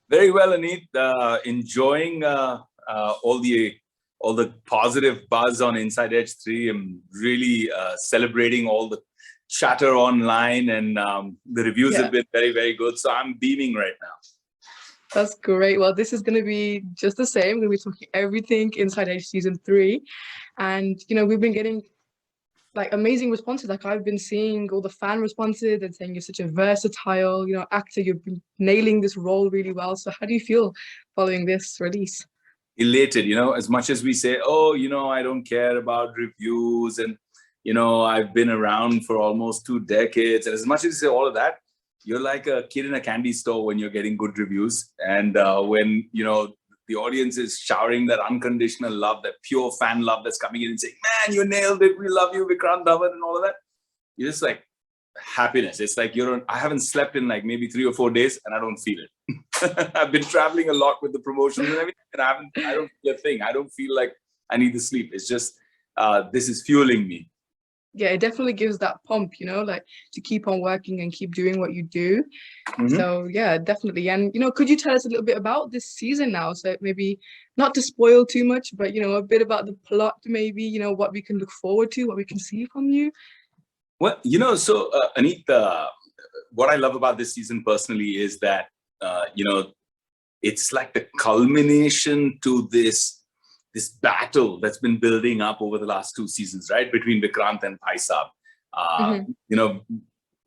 Very well, Aneet. Enjoying all the positive buzz on Inside Edge 3. I'm really celebrating all the chatter online, and the reviews have Yeah, been very, very good. So I'm beaming right now. that's great. Well, this is going to be just the same. We're going to be talking everything Inside Edge season 3. And, we've been getting like amazing responses. Like I've been seeing all the fan responses and saying you're such a versatile, actor. You've been nailing this role really well. So how do you feel following this release? Elated, as much as we say, oh, I don't care about reviews, and I've been around for almost 2 decades, and as much as you say all of that, you're like a kid in a candy store when you're getting good reviews, and when the audience is showering that unconditional love, that pure fan love that's coming in and saying, man, you nailed it, we love you, Vikrant Dhawan, and all of that. You're just like, happiness. It's like I haven't slept in like maybe 3 or 4 days, and I don't feel it. I've been traveling a lot with the promotions and everything, and I don't feel a thing. I don't feel like I need to sleep. It's just this is fueling me. Yeah, it definitely gives that pump, like to keep on working and keep doing what you do. Mm-hmm. So yeah, definitely. And could you tell us a little bit about this season now? So maybe not to spoil too much, but a bit about the plot, maybe, what we can look forward to, what we can see from you. Well, so Aneet, what I love about this season personally is that it's like the culmination to this battle that's been building up over the last 2 seasons, right, between Vikrant and Bhai Saab.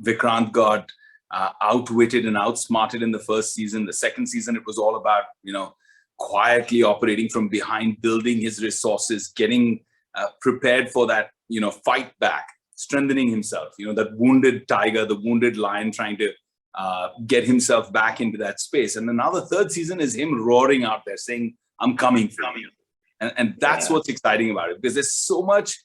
Vikrant got outwitted and outsmarted in the first season. The second season, it was all about quietly operating from behind, building his resources, getting prepared for that fight back, strengthening himself. That wounded tiger, the wounded lion, trying to get himself back into that space. And then now the third season is him roaring out there saying, I'm coming for you. And that's what's exciting about it, because there's so much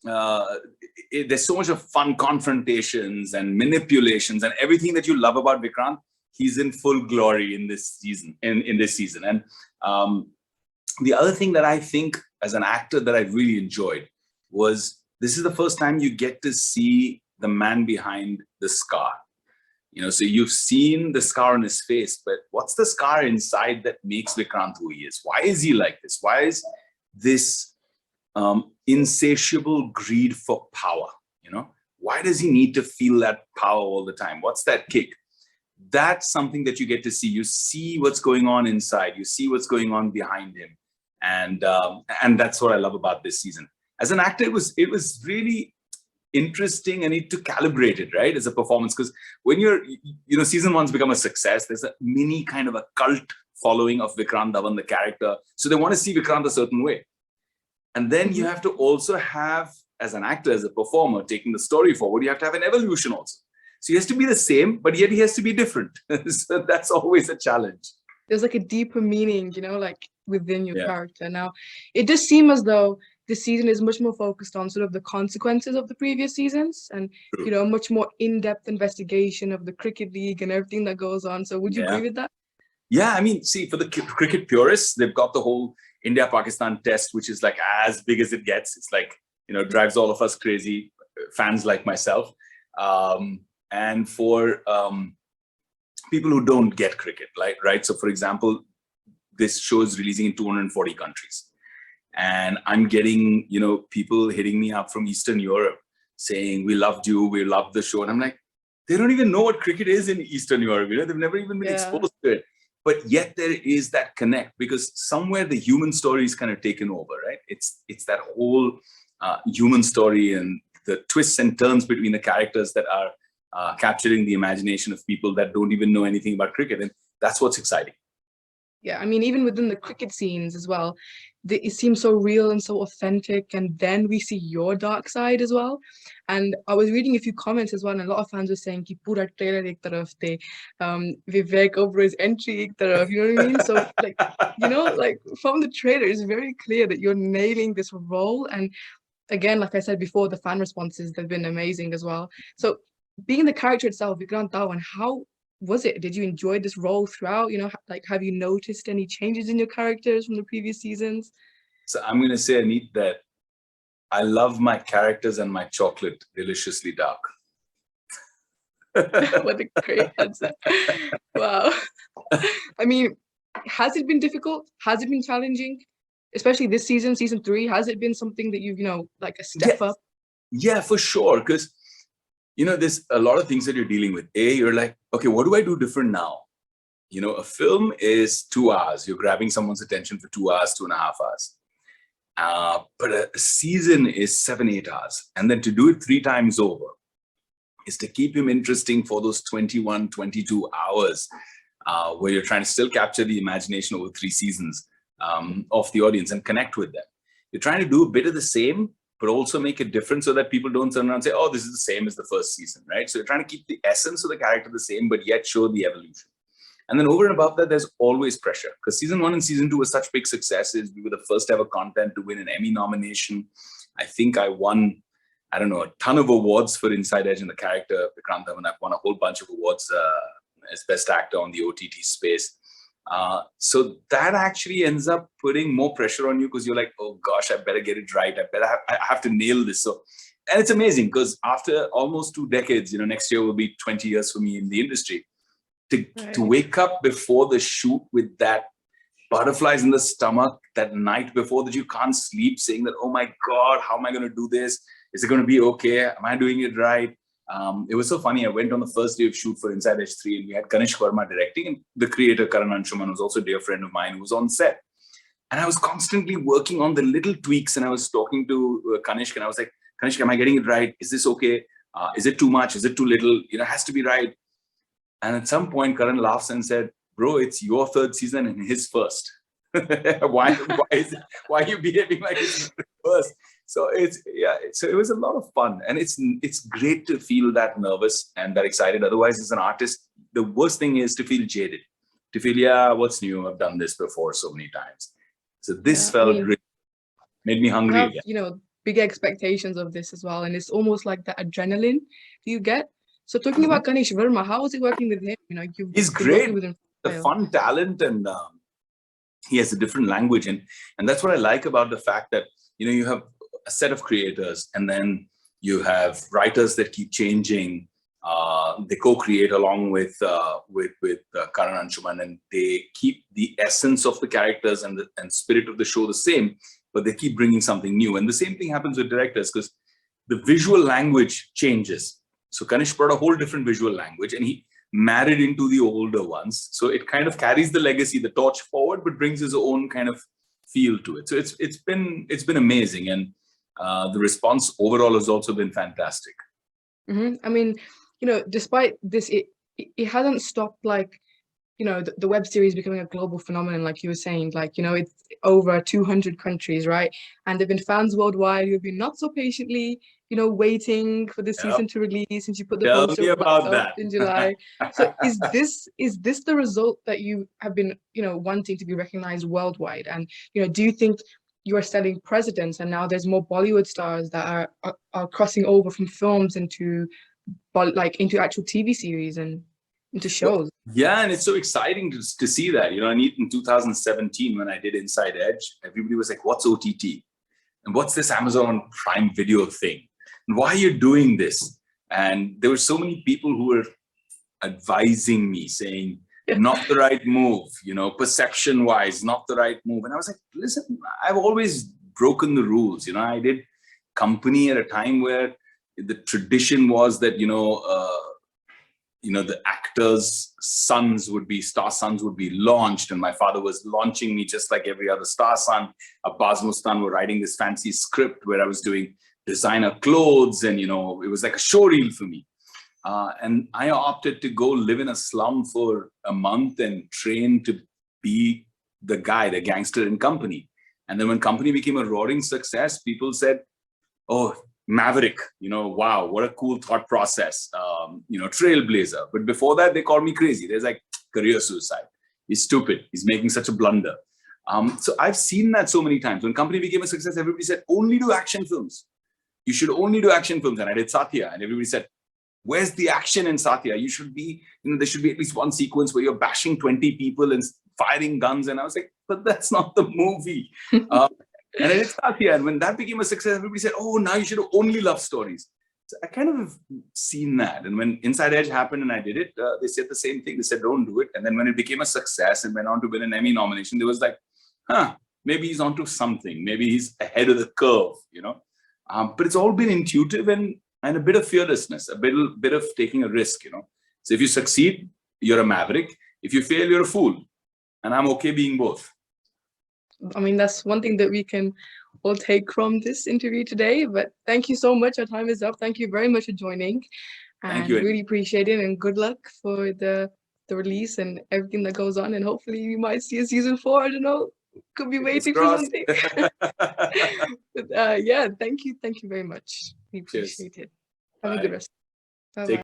of fun confrontations and manipulations and everything that you love about Vikrant. He's in full glory in this season. In this season, and the other thing that I think as an actor that I really enjoyed was this is the first time you get to see the man behind the scar. So you've seen the scar on his face, but what's the scar inside that makes Vikrant who he is? Why is he like this? Why is this insatiable greed for power? Why does he need to feel that power all the time? What's that kick? That's something that you get to see. You see what's going on inside. You see what's going on behind him, and that's what I love about this season. As an actor, it was really interesting, and need to calibrate it right as a performance, because when you're season one's become a success, there's a mini kind of a cult following of Vikrant Dhawan, the character, so they want to see Vikrant a certain way, and then you have to also have, as an actor, as a performer, taking the story forward, you have to have an evolution also. So he has to be the same, but yet he has to be different. So that's always a challenge. There's like a deeper meaning, like within your character. Now, it does seem as though this season is much more focused on sort of the consequences of the previous seasons, and much more in-depth investigation of the cricket league and everything that goes on. So would you agree with that? Yeah, I mean, see, for the cricket purists, they've got the whole India-Pakistan test, which is like as big as it gets. It's like, drives all of us crazy, fans like myself. And for people who don't get cricket, right? So for example, this show is releasing in 240 countries. And I'm getting, people hitting me up from Eastern Europe saying, we loved you, we loved the show. And I'm like, they don't even know what cricket is in Eastern Europe. They've never even been exposed to it. But yet there is that connect, because somewhere the human story is kind of taken over, right? It's that whole human story and the twists and turns between the characters that are capturing the imagination of people that don't even know anything about cricket. And that's what's exciting. Yeah, I mean, even within the cricket scenes as well, it seems so real and so authentic. And then we see your dark side as well. And I was reading a few comments as well, and a lot of fans were saying, "Ki pura trailer ek taraf the, Vivek Oberoi's entry ek taraf," you know what I mean? So, like from the trailer, it's very clear that you're nailing this role. And again, like I said before, the fan responses, they've been amazing as well. So, being the character itself, Vikrant Dhawan, how was it? Did you enjoy this role throughout? Have you noticed any changes in your characters from the previous seasons? So I'm going to say, Aneet, that I love my characters and my chocolate deliciously dark. What a great answer. Wow. I mean, has it been difficult? Has it been challenging? Especially this season, season 3, has it been something that you've, like a step Yeah, up? yeah, for sure. Because, there's a lot of things that you're dealing with. You're like, okay, what do I do different now? A film is 2 hours. You're grabbing someone's attention for 2 hours, 2.5 hours. But a season is 7, 8 hours. And then to do it 3 times over is to keep him interesting for those 21, 22 hours where you're trying to still capture the imagination over 3 seasons of the audience and connect with them. You're trying to do a bit of the same, but also make it different so that people don't turn around and say, oh, this is the same as the first season, right? So you're trying to keep the essence of the character the same, but yet show the evolution. And then over and above that, there's always pressure, because season 1 and season 2 were such big successes. We were the first ever content to win an Emmy nomination. I think I won, I don't know, a ton of awards for Inside Edge and the character Vikrant, and I've won a whole bunch of awards as best actor on the OTT space. So that actually ends up putting more pressure on you, because you're like, oh gosh, I better get it right. I have to nail this. So, and it's amazing, because after almost 2 decades, next year will be 20 years for me in the industry. To wake up before the shoot with that butterflies in the stomach that night before, that you can't sleep, saying that, oh my God, how am I going to do this? Is it going to be okay? Am I doing it right? It was so funny. I went on the first day of shoot for Inside Edge 3, and we had Kanish Verma directing, and the creator Karan Anshuman was also a dear friend of mine who was on set. And I was constantly working on the little tweaks, and I was talking to Kanishk, and I was like, Kanishk, am I getting it right? Is this okay? Is it too much? Is it too little? It has to be right. And at some point, Karan laughs and said, bro, it's your 3rd season and his first. why are you behaving like it's first? So so it was a lot of fun. And it's great to feel that nervous and that excited. Otherwise, as an artist, the worst thing is to feel jaded, to feel, yeah, what's new? I've done this before so many times. So this felt great, made me hungry. You have, big expectations of this as well. And it's almost like the adrenaline you get. So talking about Kanish Verma, how was it working with him? He's great. With him a fun talent, and he has a different language, and that's what I like about the fact that you have a set of creators, and then you have writers that keep changing. They co-create along with Karan Anshuman, and they keep the essence of the characters and spirit of the show the same, but they keep bringing something new. And the same thing happens with directors, because the visual language changes. So Kanish brought a whole different visual language, and he married into the older ones. So it kind of carries the legacy, the torch forward, but brings his own kind of feel to it. So it's been amazing, and the response overall has also been fantastic. I mean, despite this, it hasn't stopped, like, the web series becoming a global phenomenon, like you were saying, like, it's over 200 countries, right? And there've been fans worldwide who've been not so patiently, waiting for the season to release, since you put the poster up in July. So is this the result that you have been, wanting to be recognized worldwide? And, do you think you are setting precedents, and now there's more Bollywood stars that are crossing over from films into actual TV series and into shows? Yeah, and it's so exciting to see that. Aneet, in 2017, when I did Inside Edge, everybody was like, what's OTT? And what's this Amazon Prime Video thing? And why are you doing this? And there were so many people who were advising me, saying, not the right move, perception-wise, not the right move. And I was like, listen, I've always broken the rules. I did Company at a time where the tradition was that, the actors' star sons would be launched, and my father was launching me just like every other star son. Abbas Mustan were writing this fancy script where I was doing designer clothes, and it was like a showreel for me. And I opted to go live in a slum for a month and train to be the guy, the gangster in Company. And then when Company became a roaring success, people said, oh, Maverick, wow, what a cool thought process, trailblazer. But before that, they called me crazy. There's like career suicide. He's stupid. He's making such a blunder. So I've seen that so many times. When Company became a success, everybody said, only do action films. You should only do action films. And I did Satya, and everybody said, where's the action in Satya? You should be, there should be at least one sequence where you're bashing 20 people and firing guns. And I was like, but that's not the movie. And I did Satya, and when that became a success, everybody said, oh, now you should have only love stories. I kind of have seen that. And when Inside Edge happened and I did it, they said the same thing. They said, don't do it. And then when it became a success and went on to win an Emmy nomination, there was like, maybe he's onto something. Maybe he's ahead of the curve, you know. But it's all been intuitive and a bit of fearlessness, a bit of taking a risk, you know. So if you succeed, you're a maverick. If you fail, you're a fool. And I'm okay being both. I mean, that's one thing that we can all take from this interview today. But thank you so much. Our time is up. Thank you very much for joining. Thank you. Really appreciate it. And good luck for the release and everything that goes on. And hopefully we might see a season 4. I don't know. Could be waiting for something. But yeah, thank you. Thank you very much. We appreciate it. Have a good rest. Bye-bye.